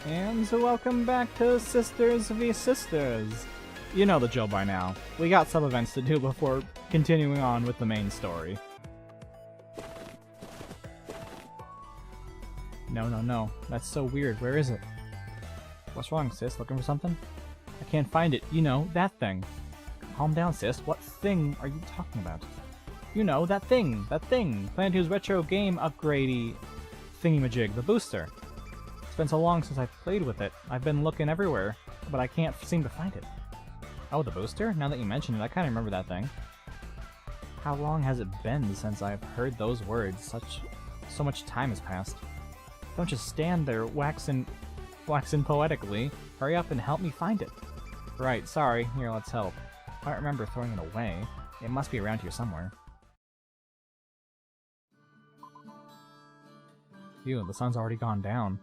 And so welcome back to Sisters v Sisters. You know the drill by now. We got some events to do before continuing on with the main story. No. That's so weird. Where is it? What's wrong, sis? Looking for something? I can't find it. You know, that thing. Calm down, sis. What thing are you talking about? You know, that thing. Planet 2's retro game upgradey thingy-majig, the booster. It's been so long since I've played with it. I've been looking everywhere, but I can't seem to find it. Oh, the booster? Now that you mention it, I kind of remember that thing. How long has it been since I've heard those words? So much time has passed. Don't just stand there waxing poetically. Hurry up and help me find it. Right, sorry. Here, let's help. I don't remember throwing it away. It must be around here somewhere. Phew, the sun's already gone down.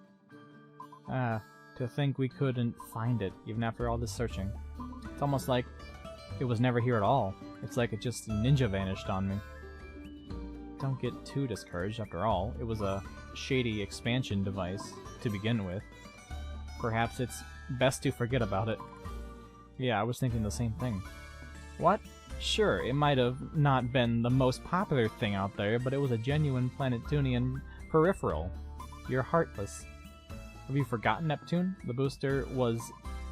To think we couldn't find it, even after all this searching. It's almost like it was never here at all. It's like it just ninja vanished on me. Don't get too discouraged, after all. It was a shady expansion device to begin with. Perhaps it's best to forget about it. Yeah, I was thinking the same thing. What? Sure, it might have not been the most popular thing out there, but it was a genuine Planetunian peripheral. You're heartless. Have you forgotten Neptune? The booster was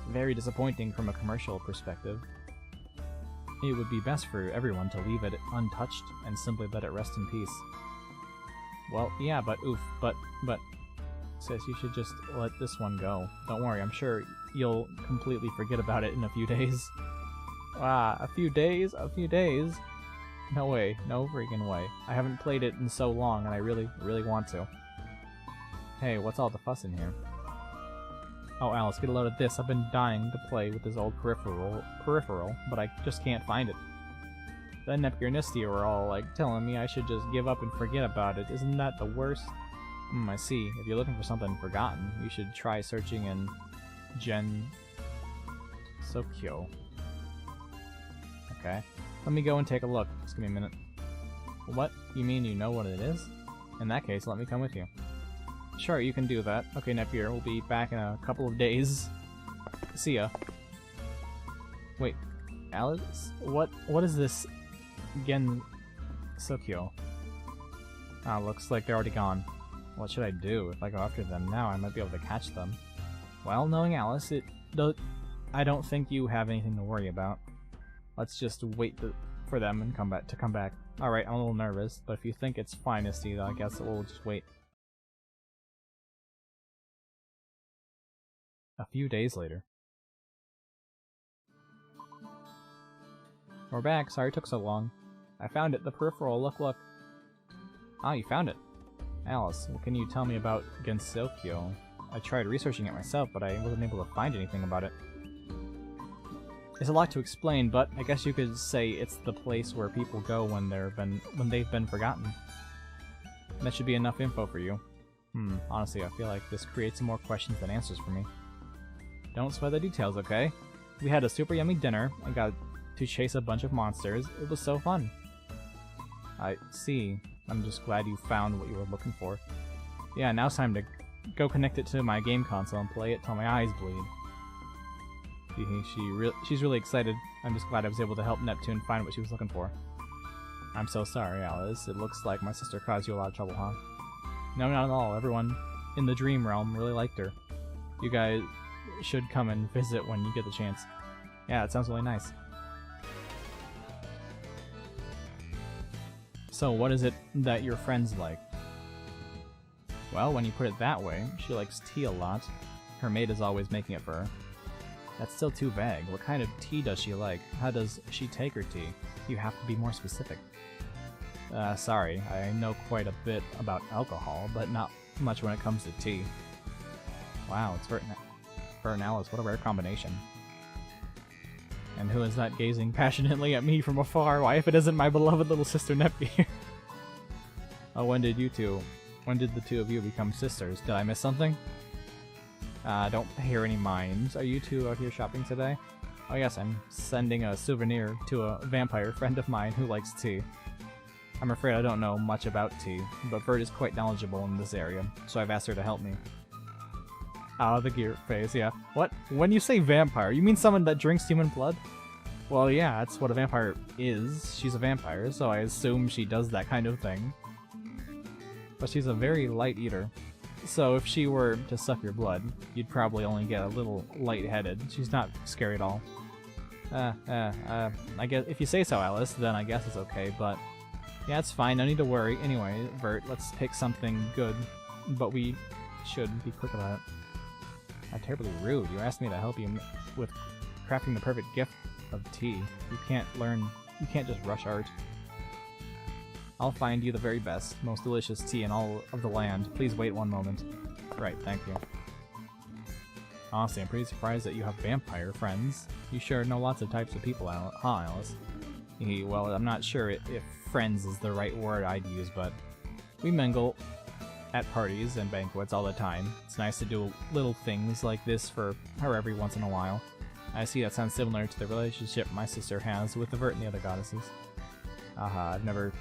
very disappointing from a commercial perspective. It would be best for everyone to leave it untouched and simply let it rest in peace. Well, yeah, but sis, you should just let this one go. Don't worry, I'm sure you'll completely forget about it in a few days. A few days? No way, no freaking way. I haven't played it in so long and I really want to. Hey, what's all the fuss in here? Oh, Alice, get a load of this. I've been dying to play with this old peripheral, but I just can't find it. The Neptunia were all, like, telling me I should just give up and forget about it. Isn't that the worst? I see. If you're looking for something forgotten, you should try searching in Sokyo. Okay. Let me go and take a look. Just give me a minute. What? You mean you know what it is? In that case, let me come with you. Sure, you can do that. Okay, Neptunia, we'll be back in a couple of days. See ya. Wait, Alice? What is this Sokyo? Looks like they're already gone. What should I do? If I go after them now, I might be able to catch them. Well, knowing Alice, I don't think you have anything to worry about. Let's just wait for them and come back. Alright, I'm a little nervous, but if you think it's fine, Misty, I guess we'll just wait. A few days later. We're back. Sorry it took so long. I found it. The peripheral. Look. Ah, you found it. Alice, what can you tell me about Gensokyo? I tried researching it myself, but I wasn't able to find anything about it. It's a lot to explain, but I guess you could say it's the place where people go when they've been forgotten. That should be enough info for you. Honestly, I feel like this creates more questions than answers for me. Don't sweat the details, okay? We had a super yummy dinner and got to chase a bunch of monsters. It was so fun. I see. I'm just glad you found what you were looking for. Yeah, now it's time to go connect it to my game console and play it till my eyes bleed. She's really excited. I'm just glad I was able to help Neptune find what she was looking for. I'm so sorry, Alice. It looks like my sister caused you a lot of trouble, huh? No, not at all. Everyone in the dream realm really liked her. You guys should come and visit when you get the chance. Yeah, it sounds really nice. So, what is it that your friends like? Well, when you put it that way, she likes tea a lot. Her maid is always making it for her. That's still too vague. What kind of tea does she like? How does she take her tea? You have to be more specific. Sorry, I know quite a bit about alcohol, but not much when it comes to tea. Wow, it's Vert and Alice, what a rare combination. And who is that gazing passionately at me from afar? Why, if it isn't my beloved little sister Neptunia? Oh, when did the two of you become sisters? Did I miss something? Don't hear any minds. Are you two out here shopping today? Oh yes, I'm sending a souvenir to a vampire friend of mine who likes tea. I'm afraid I don't know much about tea, but Vert is quite knowledgeable in this area, so I've asked her to help me. Out of the gear phase, yeah. What? When you say vampire, you mean someone that drinks human blood? Well, yeah, that's what a vampire is. She's a vampire, so I assume she does that kind of thing. But she's a very light eater. So if she were to suck your blood, you'd probably only get a little lightheaded. She's not scary at all. I guess if you say so, Alice, then I guess it's okay, but yeah, it's fine, no need to worry. Anyway, Vert, let's pick something good, but we should be quick about it. How terribly rude. You asked me to help you with crafting the perfect gift of tea. You can't just rush art. I'll find you the very best, most delicious tea in all of the land. Please wait one moment. Right, thank you. Honestly, I'm pretty surprised that you have vampire friends. You sure know lots of types of people, huh, Alice? Well, I'm not sure if friends is the right word I'd use, but we mingle at parties and banquets all the time. It's nice to do little things like this for her every once in a while. I see that sounds similar to the relationship my sister has with the Vert and the other goddesses. I've never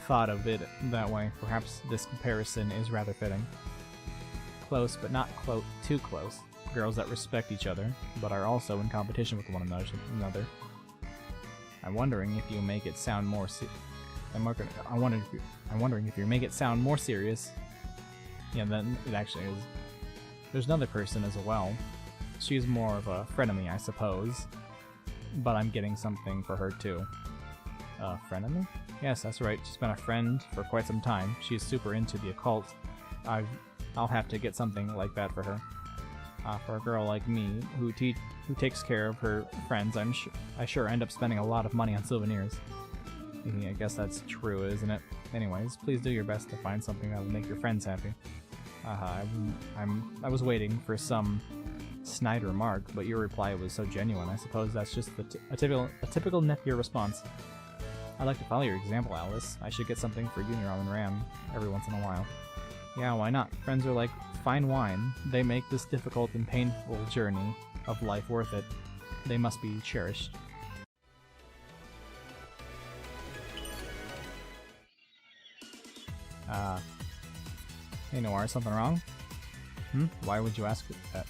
thought of it that way. Perhaps this comparison is rather fitting. Close, but not too close. Girls that respect each other, but are also in competition with one another. I'm wondering if you make it sound more I'm wondering if you make it sound more serious. Yeah, then it actually is. There's another person as well. She's more of a frenemy, I suppose. But I'm getting something for her too. Frenemy? Yes, that's right. She's been a friend for quite some time. She's super into the occult. I'll have to get something like that for her. For a girl like me, who takes care of her friends, I sure end up spending a lot of money on souvenirs. I guess that's true, isn't it? Anyways, please do your best to find something that will make your friends happy. I was waiting for some snide remark, but your reply was so genuine. I suppose that's just a typical Neptunia response. I'd like to follow your example, Alice. I should get something for you and your Ramen Ram every once in a while. Yeah, why not? Friends are like fine wine. They make this difficult and painful journey of life worth it. They must be cherished. Hey Noir, something wrong? Why would you ask that?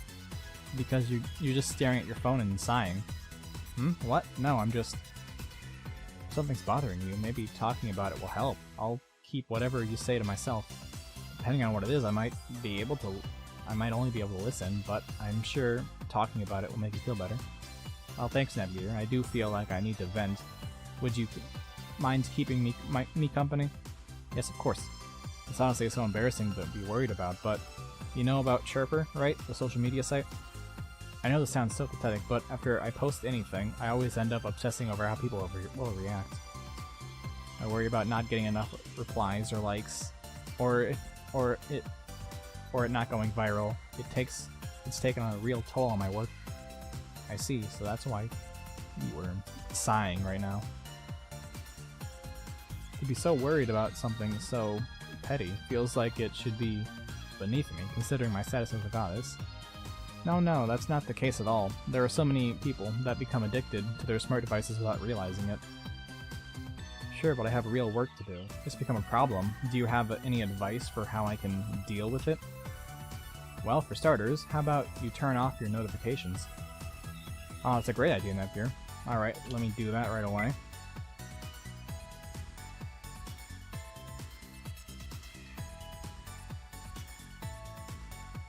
Because you're just staring at your phone and sighing. What? No, I'm just... Something's bothering you. Maybe talking about it will help. I'll keep whatever you say to myself. Depending on what it is, I might only be able to listen, but I'm sure talking about it will make you feel better. Well, thanks, Nebgear. I do feel like I need to vent. Would you mind keeping me company? Yes, of course. It's honestly so embarrassing to be worried about, but you know about Chirper, right? The social media site? I know this sounds so pathetic, but after I post anything, I always end up obsessing over how people will react. I worry about not getting enough replies or likes, or it not going viral. It's taken a real toll on my work. I see, so that's why you were sighing right now. To be so worried about something so petty feels like it should be beneath me, considering my status as a goddess. No, that's not the case at all. There are so many people that become addicted to their smart devices without realizing it. Sure, but I have real work to do. It's become a problem. Do you have any advice for how I can deal with it? Well, for starters, how about you turn off your notifications? Oh, that's a great idea, Nepgear. Alright, let me do that right away.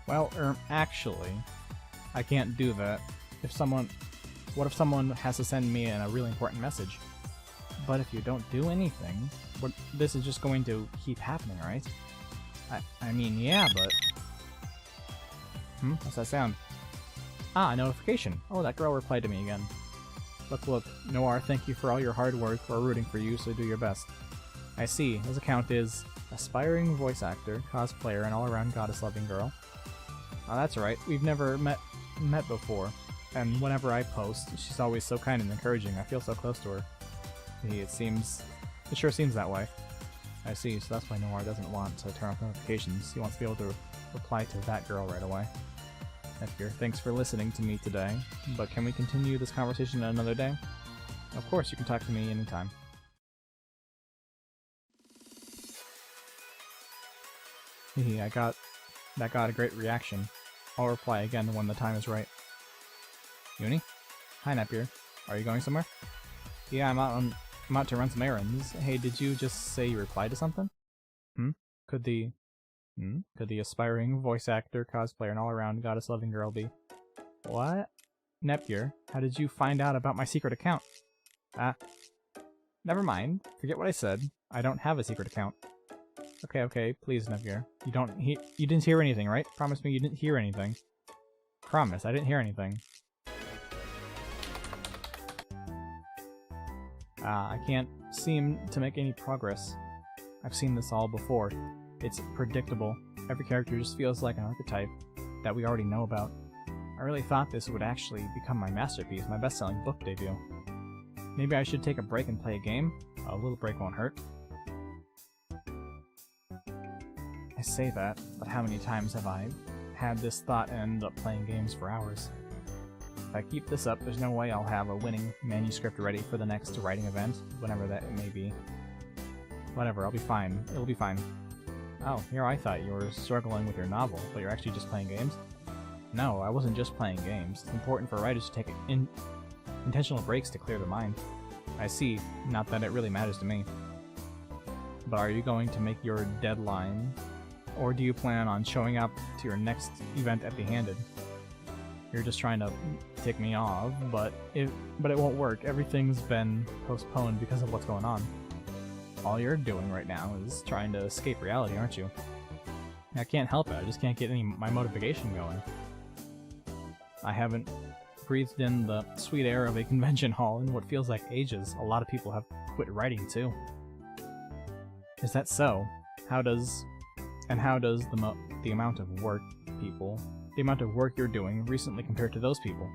Well, actually, I can't do that. What if someone has to send me a really important message? But if you don't do anything, this is just going to keep happening, right? I mean, yeah, but... What's that sound? Ah, a notification. Oh, that girl replied to me again. Look, Noir, thank you for all your hard work. We're rooting for you, so do your best. I see. His account is aspiring voice actor, cosplayer, and all-around goddess-loving girl. Oh, that's right. We've never met before, and whenever I post, she's always so kind and encouraging. I feel so close to her. It sure seems that way. I see, so that's why Noir doesn't want to turn off notifications. He wants to be able to reply to that girl right away. Nepgear, thanks for listening to me today, but can we continue this conversation another day? Of course, you can talk to me anytime. That got a great reaction. I'll reply again when the time is right. Uni? Hi, Napier. Are you going somewhere? Yeah, I'm out to run some errands. Hey, did you just say you replied to something? Could the aspiring voice actor, cosplayer, and all-around goddess-loving girl be? What? Nepgear, how did you find out about my secret account? Never mind. Forget what I said. I don't have a secret account. Okay, please, Nepgear. You didn't hear anything, right? Promise me you didn't hear anything. Promise, I didn't hear anything. I can't seem to make any progress. I've seen this all before. It's predictable. Every character just feels like an archetype that we already know about. I really thought this would actually become my masterpiece, my best-selling book debut. Maybe I should take a break and play a game? A little break won't hurt. I say that, but how many times have I had this thought and ended up playing games for hours? If I keep this up, there's no way I'll have a winning manuscript ready for the next writing event, whenever that may be. Whatever, I'll be fine. It'll be fine. Oh, here I thought you were struggling with your novel, but you're actually just playing games? No, I wasn't just playing games. It's important for writers to take intentional breaks to clear the mind. I see, not that it really matters to me. But are you going to make your deadline? Or do you plan on showing up to your next event empty-handed? You're just trying to tick me off, but it won't work. Everything's been postponed because of what's going on. All you're doing right now is trying to escape reality, aren't you? I can't help it, I just can't get my motivation going. I haven't breathed in the sweet air of a convention hall in what feels like ages. A lot of people have quit writing too. Is that so? How does the amount of work you're doing recently compare to those people?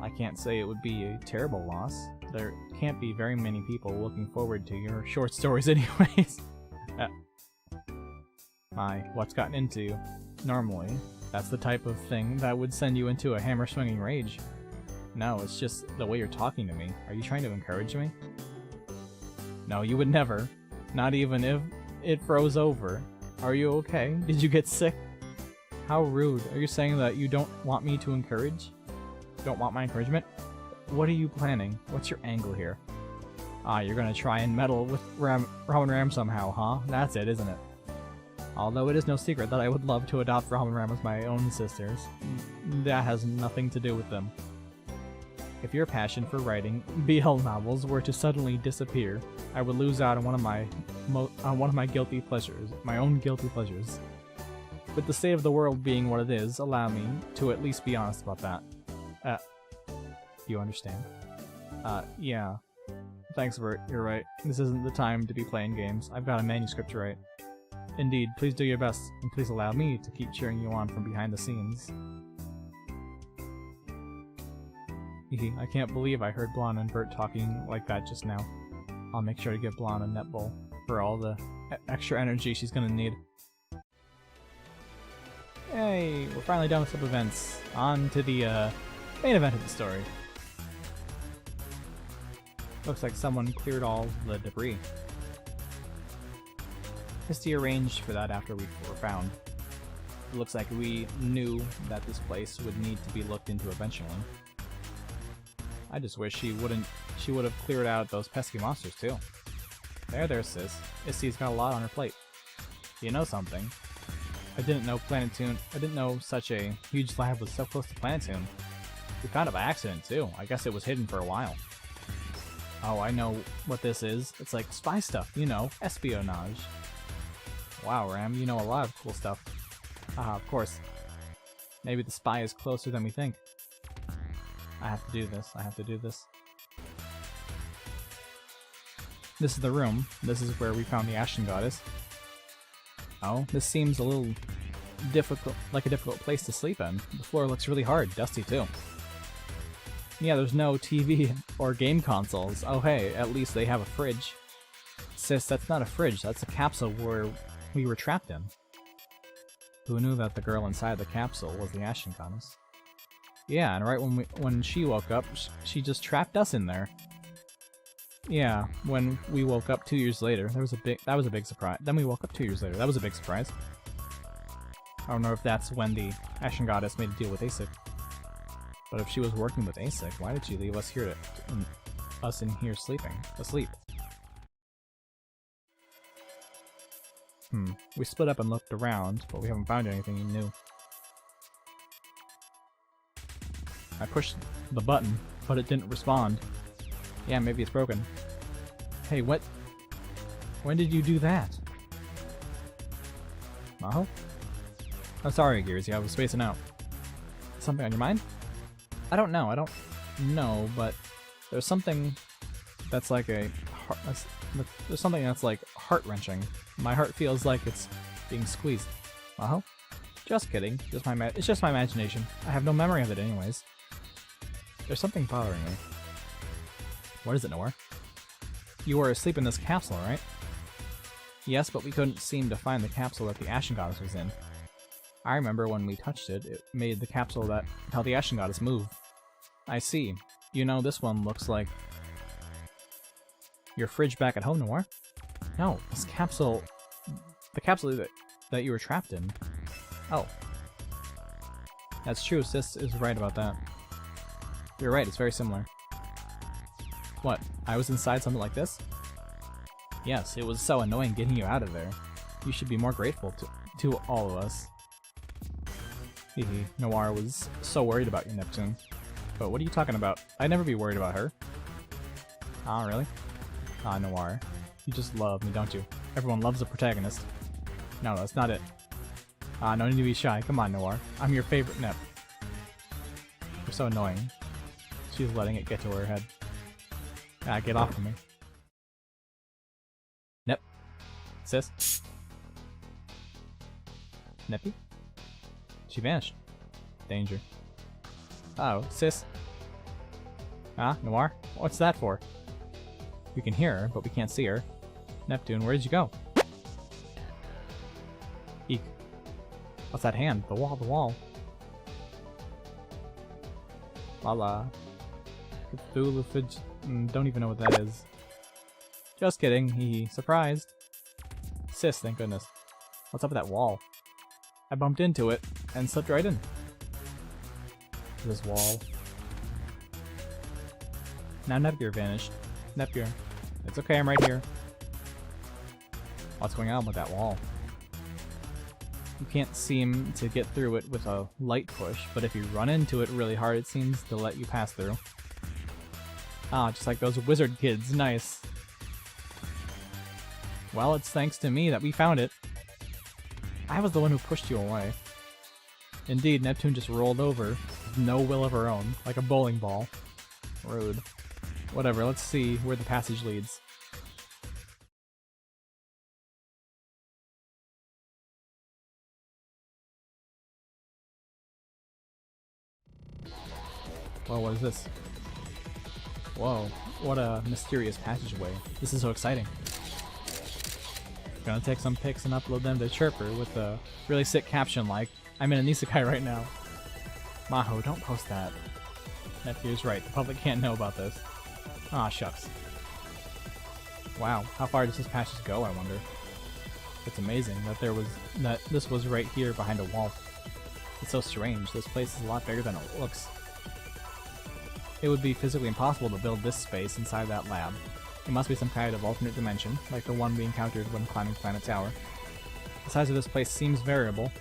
I can't say it would be a terrible loss. There can't be very many people looking forward to your short stories anyways. What's gotten into you? Normally, that's the type of thing that would send you into a hammer-swinging rage. No, it's just the way you're talking to me. Are you trying to encourage me? No, you would never. Not even if it froze over. Are you okay? Did you get sick? How rude. Are you saying that you don't want me to encourage? Don't want my encouragement? What are you planning? What's your angle here? You're gonna try and meddle with Robin Ram somehow, huh? That's it, isn't it? Although it is no secret that I would love to adopt Robin Ram as my own sisters. That has nothing to do with them. If your passion for writing BL novels were to suddenly disappear, I would lose out on one of my guilty pleasures, my own guilty pleasures. With the state of the world being what it is, allow me to at least be honest about that. Do you understand? Yeah. Thanks, Bert. You're right. This isn't the time to be playing games. I've got a manuscript to write. Indeed, please do your best, and please allow me to keep cheering you on from behind the scenes. I can't believe I heard Blonde and Bert talking like that just now. I'll make sure to give Blonde a netball for all the extra energy she's gonna need. Hey, we're finally done with sub-events. On to the main event of the story. Looks like someone cleared all the debris. Christy arranged for that after we were found. It looks like we knew that this place would need to be looked into eventually. I just wish she would have cleared out those pesky monsters too. There, sis. Issy's got a lot on her plate. You know something? I didn't know such a huge lab was so close to Planetoon. We found it by accident too. I guess it was hidden for a while. Oh, I know what this is. It's like spy stuff, you know, espionage. Wow, Ram, you know a lot of cool stuff. Haha, of course. Maybe the spy is closer than we think. I have to do this. This is the room. This is where we found the Ashen Goddess. Oh, this seems a little difficult, like a difficult place to sleep in. The floor looks really hard, dusty too. Yeah, there's no TV or game consoles. Oh hey, at least they have a fridge. Sis, that's not a fridge, that's a capsule where we were trapped in. Who knew that the girl inside the capsule was the Ashen Goddess? Yeah, and right when she woke up, she just trapped us in there. Yeah, when we woke up 2 years later, that was a big surprise. Then we woke up 2 years later. That was a big surprise. I don't know if that's when the Action Goddess made a deal with ASIC. But if she was working with ASIC, why did she leave us here us in here asleep? We split up and looked around, but we haven't found anything new. I pushed the button, but it didn't respond. Yeah, maybe it's broken. Hey, what? When did you do that? Maho? I'm sorry, Higurashi, I was spacing out. Something on your mind? I don't know, but there's something that's like there's something that's like heart-wrenching. My heart feels like it's being squeezed. Maho? Just kidding. It's just my imagination. I have no memory of it anyways. There's something bothering me. What is it, Noir? You were asleep in this capsule, right? Yes, but we couldn't seem to find the capsule that the Ashen Goddess was in. I remember when we touched it, it made the capsule that held the Ashen Goddess move. I see. You know, this one looks like your fridge back at home, Noir? No, this capsule... The capsule that you were trapped in. Oh. That's true, Sis is right about that. You're right, it's very similar. What, I was inside something like this? Yes, it was so annoying getting you out of there. You should be more grateful to all of us. Hehe, Noir was so worried about you, Neptune. But what are you talking about? I'd never be worried about her. Ah, really? Ah, Noir. You just love me, don't you? Everyone loves a protagonist. No, that's not it. Ah, no need to be shy. Come on, Noir. I'm your favorite Nep. You're so annoying. She's letting it get to her head. Ah, get off of me. Nep. Sis. Neppy? She vanished. Danger. Oh, Sis. Ah, Noir? What's that for? We can hear her, but we can't see her. Neptune, where did you go? Eek. What's that hand? The wall. Lala. Cthulhu, don't even know what that is. Just kidding, hee. Surprised. Sis, thank goodness. What's up with that wall? I bumped into it and slipped right in. This wall. Now Nepgear vanished. Nepgear. It's okay, I'm right here. What's going on with that wall? You can't seem to get through it with a light push, but if you run into it really hard, it seems to let you pass through. Ah, just like those wizard kids. Nice. Well, it's thanks to me that we found it. I was the one who pushed you away. Indeed, Neptune just rolled over, with no will of her own, like a bowling ball. Rude. Whatever, let's see where the passage leads. Whoa, what is this? Whoa, what a mysterious passageway. This is so exciting. Gonna take some pics and upload them to Chirper with a really sick caption like, I'm in an isekai right now. Maho, don't post that. Neptune's right, the public can't know about this. Aw, shucks. Wow, how far does this passage go, I wonder? It's amazing that this was right here behind a wall. It's so strange, this place is a lot bigger than it looks. It would be physically impossible to build this space inside that lab. It must be some kind of alternate dimension, like the one we encountered when climbing Planet Tower. The size of this place seems variable.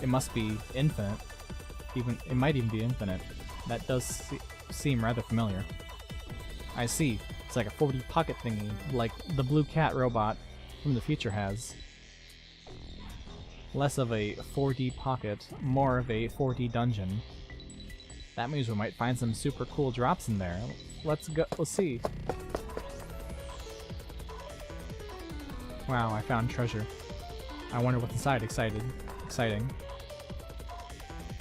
It must be infinite. It might even be infinite. That does seem rather familiar. I see. It's like a 4D pocket thingy, like the blue cat robot from the future has. Less of a 4D pocket, more of a 4D dungeon. That means we might find some super cool drops in there. Let's see. Wow, I found treasure. I wonder what's inside. Exciting.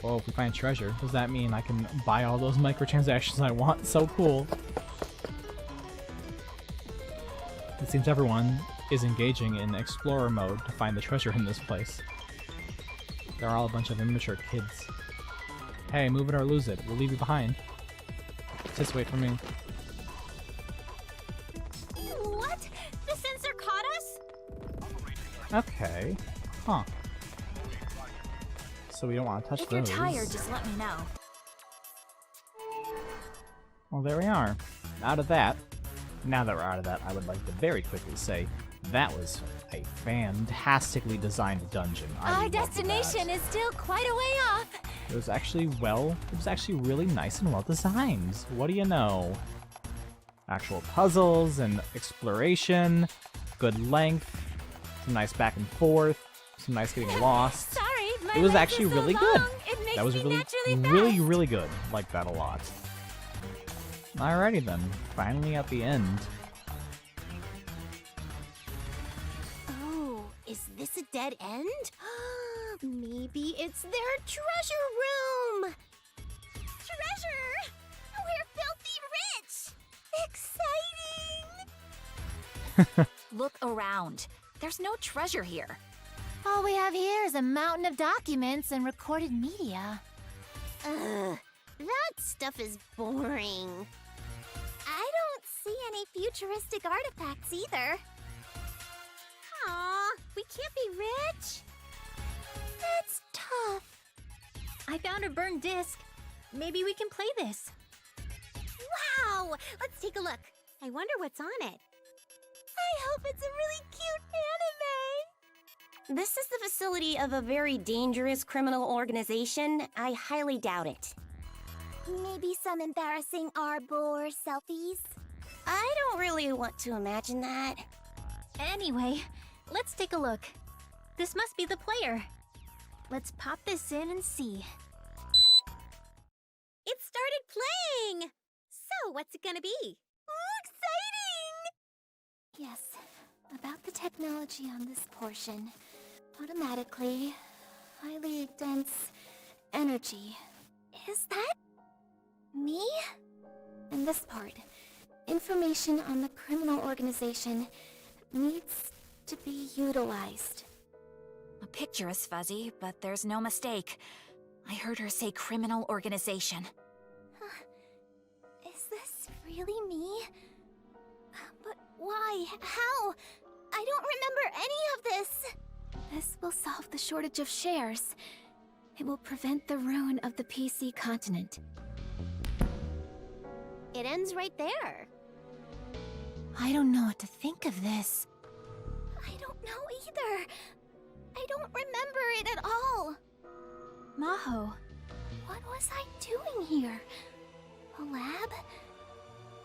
Whoa, if we find treasure, does that mean I can buy all those microtransactions I want? So cool. It seems everyone is engaging in explorer mode to find the treasure in this place. They're all a bunch of immature kids. Hey, move it or lose it. We'll leave you behind. Just wait for me. What? The sensor caught us? Okay. Huh. so we don't want to touch If those. you're tired, just let me know. Well, there we are. Out of that. Now that we're out of that, I would like to very quickly say that was a fantastically designed dungeon. Our destination is still quite a way off. It was actually really nice and well designed. What do you know? Actual puzzles and exploration, good length, some nice back and forth, some nice getting lost. Sorry, my It was legs actually are so really long, good. It makes That was me really, naturally fast. really good. Like that a lot. Alrighty then, finally at the end. Oh, is this a dead end? Maybe it's their treasure room. Treasure! We're filthy rich! Exciting! Look around. There's no treasure here. All we have here is a mountain of documents and recorded media. Ugh, that stuff is boring. I don't see any futuristic artifacts either. Aw, we can't be rich. That's tough. I found a burned disc. Maybe we can play this. Wow! Let's take a look. I wonder what's on it. I hope it's a really cute anime! This is the facility of a very dangerous criminal organization. I highly doubt it. Maybe some embarrassing Arbor selfies? I don't really want to imagine that. Anyway, let's take a look. This must be the player. Let's pop this in and see. It started playing! So, what's it gonna be? Exciting! Yes, about the technology on this portion. Automatically, highly dense energy. Is that me? And this part, information on the criminal organization needs to be utilized. The picture is fuzzy, but there's no mistake. I heard her say criminal organization. Is this really me? But why? How? I don't remember any of this. This will solve the shortage of shares. It will prevent the ruin of the PC continent. It ends right there. I don't know what to think of this. I don't know either. I don't remember it at all. Maho, What was I doing here? A lab?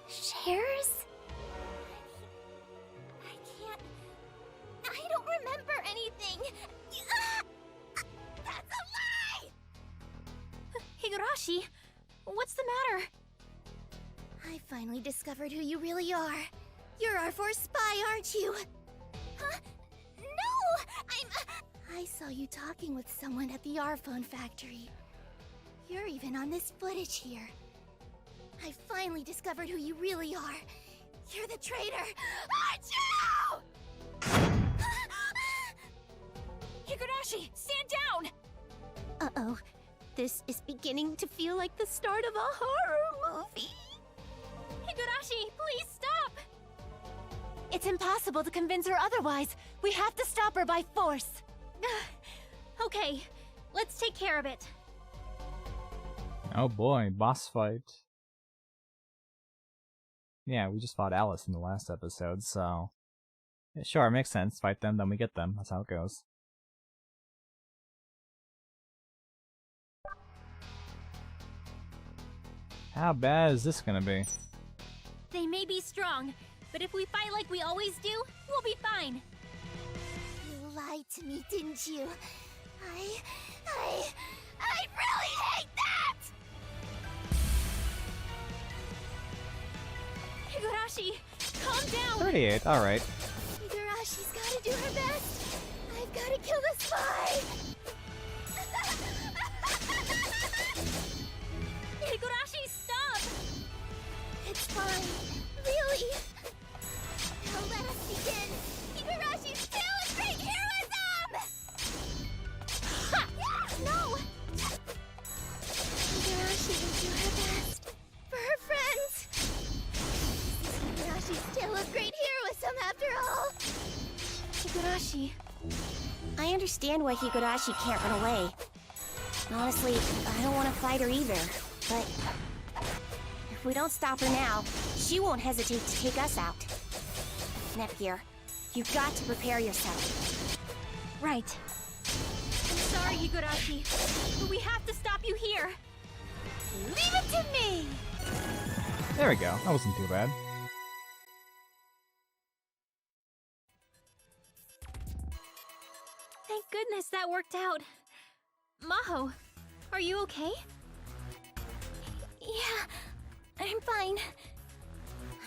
Shares? I can't... I don't remember anything. That's a lie! Higurashi, what's the matter? I finally discovered who you really are. You're our first spy, aren't you? Huh? No! I saw you talking with someone at the R-Phone factory. You're even on this footage here. I finally discovered who you really are. You're the traitor, aren't you? Higurashi, stand down! Uh-oh. This is beginning to feel like the start of a horror movie. Higurashi, please stop! It's impossible to convince her otherwise. We have to stop her by force. Okay, let's take care of it. Oh boy, boss fight. Yeah, we just fought Alice in the last episode, so... Yeah, sure, makes sense. Fight them, then we get them. That's how it goes. How bad is this gonna be? They may be strong, but if we fight like we always do, we'll be fine. You lied to me, didn't you? I really hate that! Higurashi, calm down! 38, alright. Higurashi's gotta do her best. I've gotta kill the spy! Higurashi, stop! It's fine. Really? Now let us begin. Higurashi's tale of great heroism! Ha! No! Higurashi will do her best. For her friends. This is Higurashi's tale of great heroism after all. Higurashi, I understand why Higurashi can't run away. Honestly, I don't want to fight her either, but if we don't stop her now, she won't hesitate to take us out. Nepgear, you've got to prepare yourself. Right. I'm sorry, Higurashi, but we have to stop you here. Leave it to me! There we go. That wasn't too bad. Thank goodness that worked out. Maho, are you okay? Yeah, I'm fine.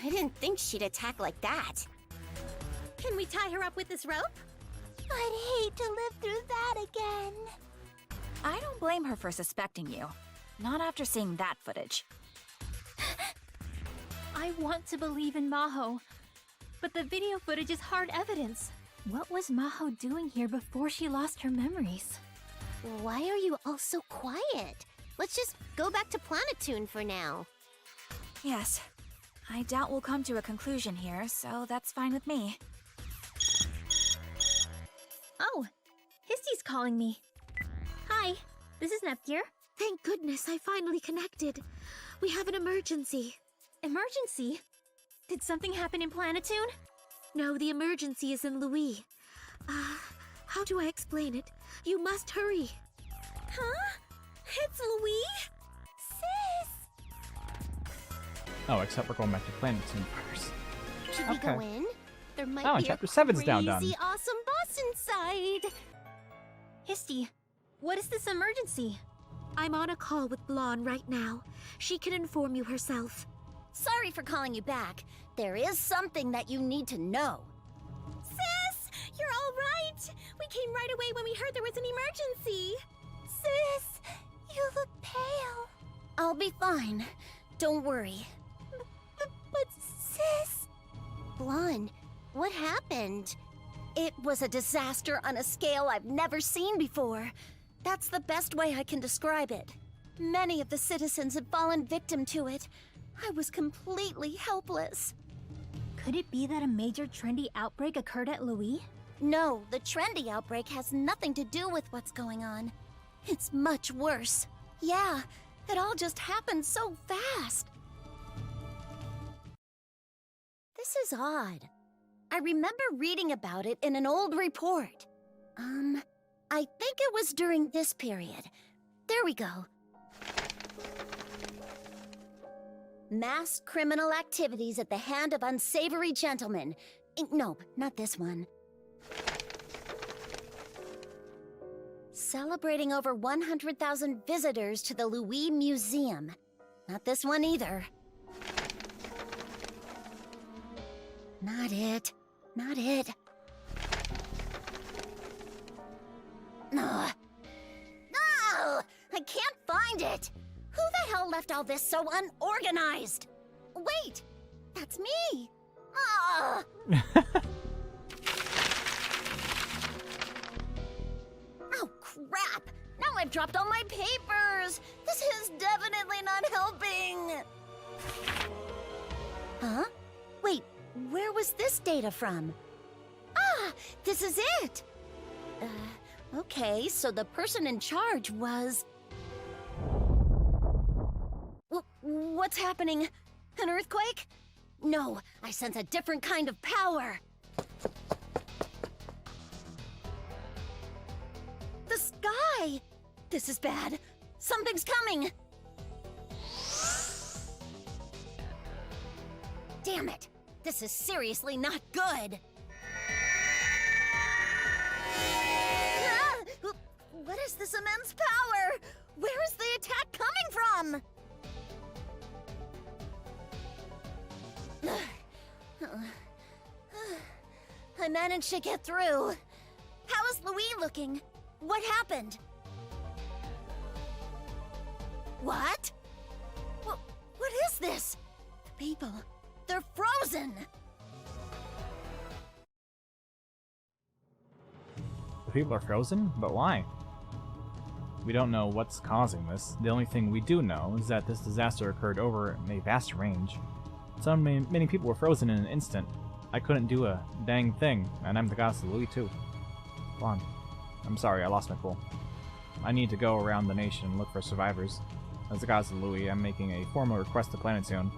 I didn't think she'd attack like that. Can we tie her up with this rope? I'd hate to live through that again. I don't blame her for suspecting you. Not after seeing that footage. I want to believe in Maho, but the video footage is hard evidence. What was Maho doing here before she lost her memories? Why are you all so quiet? Let's just go back to Planetoon for now. Yes. I doubt we'll come to a conclusion here, so that's fine with me. Oh, Histy's calling me. Hi, this is Nepgear. Thank goodness I finally connected. We have an emergency. Emergency? Did something happen in Planetoon? No, the emergency is in Lowee. How do I explain it? You must hurry. Huh? It's Lowee? Sis! Oh, except we're going back to Planetoon first. Should we go in? There might Oh, be chapter a 7's crazy, down done. awesome boss inside. Histy, what is this emergency? I'm on a call with Blonde right now. She can inform you herself. Sorry for calling you back. There is something that you need to know. Sis, you're all right. We came right away when we heard there was an emergency. Sis, you look pale. I'll be fine. Don't worry. But sis... Blonde, what happened? It was a disaster on a scale I've never seen before. That's the best way I can describe it. Many of the citizens had fallen victim to it. I was completely helpless. Could it be that a major trendy outbreak occurred at Lowee? No, the trendy outbreak has nothing to do with what's going on. It's much worse. Yeah, it all just happened so fast. This is odd. I remember reading about it in an old report. I think it was during this period. There we go. Mass criminal activities at the hand of unsavory gentlemen. Nope, not this one. Celebrating over 100,000 visitors to the Lowee Museum. Not this one either. Not it. Not it. No! I can't find it! Who the hell left all this so unorganized? Wait! That's me! Ah! Oh, crap! Now I've dropped all my papers! This is definitely not helping! Huh? Wait, where was this data from? Ah! This is it! Okay, so the person in charge was... What's happening? An earthquake? No, I sense a different kind of power. The sky! This is bad. Something's coming! Damn it! This is seriously not good! Ah! What is this immense power? Where is the attack coming from? I managed to get through. How is Lowee looking? What happened? What? What is this? The people, they're frozen! The people are frozen? But why? We don't know what's causing this. The only thing we do know is that this disaster occurred over a vast range. So many people were frozen in an instant. I couldn't do a dang thing, and I'm the goddess of Lowee too. Blonde. I'm sorry, I lost my cool. I need to go around the nation and look for survivors. As the goddess of Lowee, I'm making a formal request to Planetoon.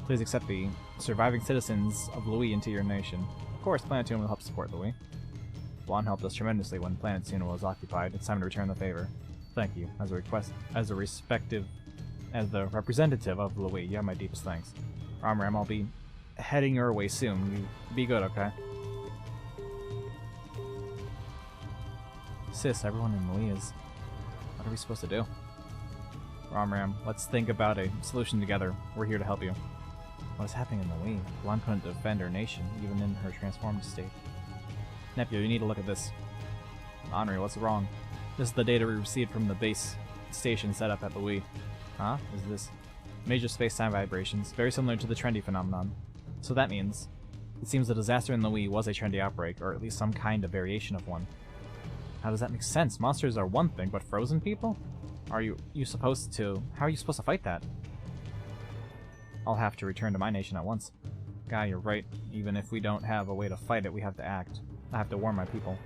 Please accept the surviving citizens of Lowee into your nation. Of course, Planetoon will help support Lowee. Blonde helped us tremendously when Planetoon was occupied. It's time to return the favor. Thank you. As the representative of Lowee, you have my deepest thanks. Ram, I'll be heading your way soon. You be good, okay? Sis, everyone in Lowee is... What are we supposed to do? Ram, let's think about a solution together. We're here to help you. What is happening in Lowee? Blonde couldn't defend her nation, even in her transformed state. Neptunia, you need to look at this. Henri, what's wrong? This is the data we received from the base station set up at Lowee. Huh? Is this major space-time vibrations, very similar to the trendy phenomenon. So that means, it seems the disaster in Lowee was a trendy outbreak, or at least some kind of variation of one. How does that make sense? Monsters are one thing, but frozen people? Are you supposed to... How are you supposed to fight that? I'll have to return to my nation at once. Guy, you're right. Even if we don't have a way to fight it, we have to act. I have to warn my people.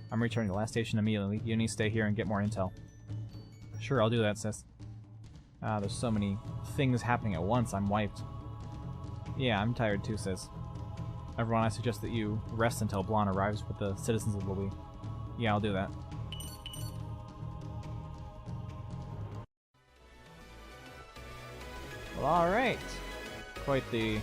I'm returning to the last station immediately. You need to stay here and get more intel. Sure, I'll do that, sis. There's so many things happening at once, I'm wiped. Yeah, I'm tired too, sis. Everyone, I suggest that you rest until Blonde arrives with the citizens of Lowee. Yeah, I'll do that. Well, alright. Quite the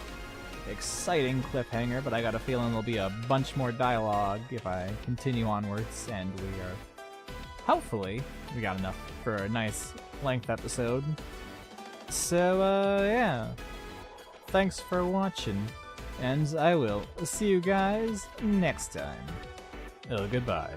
exciting cliffhanger, but I got a feeling there'll be a bunch more dialogue if I continue onwards, and we are... Hopefully, we got enough for a nice length episode. So, yeah. Thanks for watching, and I will see you guys next time. Goodbye.